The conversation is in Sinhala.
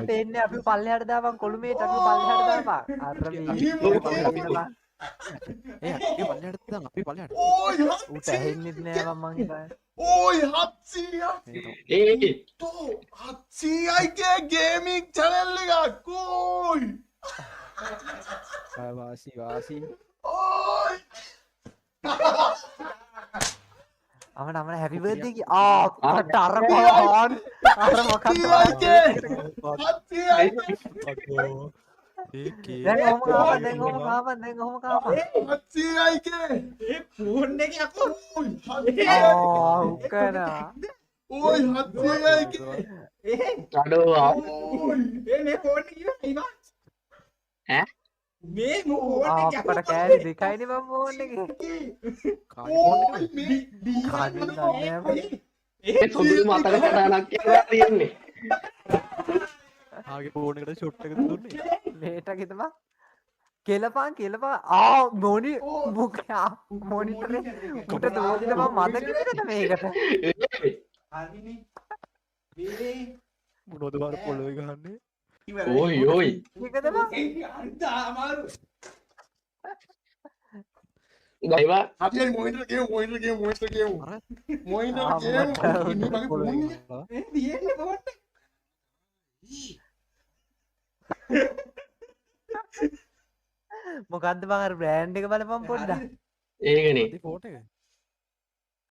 පේන්නේ අපි පල්ලෙහාට දාපන් කොළුමේට අපි පල්ලෙහාට දාපන්. අර මේ අපි පල්ලෙහාට ඌට ඇහෙන්නෙත් නෑ මං හිතන්නේ. Oi, Hatsia! Hatsia gaming channel එකක්. Oi! වාසි Oi! අපිට හැපි බර්ත්ඩේ කි අප්පට අර කොහොන් අර මොකක්ද Hatsia! දැන් ඔහොම කාපන් Hatsia ඒ ෆෝන් එකේ අකෝ උකනා Oi, Hatsia! ඒ මේ ෆෝන් එක ඉවරයි මේ ෆෝන් එක අප්පට කෑලි දෙකයිනේ මම ෆෝන් එකේ Oi, me! කඩින් ගන්න ඒ සුදු මතක සටහනක් කියලා තියෙන්නේ. ආගේ ෆෝන් එකට ෂොට් එක දුන්නේ. මේට හිතපන් කෙලපන් මොනි මුඛයා මොනිටරේ උට දෝදින මම මතකද මේකට හරිනේ මේ මොනවද බාර පොළොවේ ගහන්නේ? ඕයි ඕයි. මේකද බං අන්ත අමාරු ගයිවා Hatsia monitor game. අර Monitor game. ආ, Ini pakai phone nya. මේ තියෙන්නේ ෆෝන් එක මොකද්ද බං අර බ්‍රෑන්ඩ් එක බලපන් පොඩ්ඩක් ඒකනේ. ෆෝටෝ එක.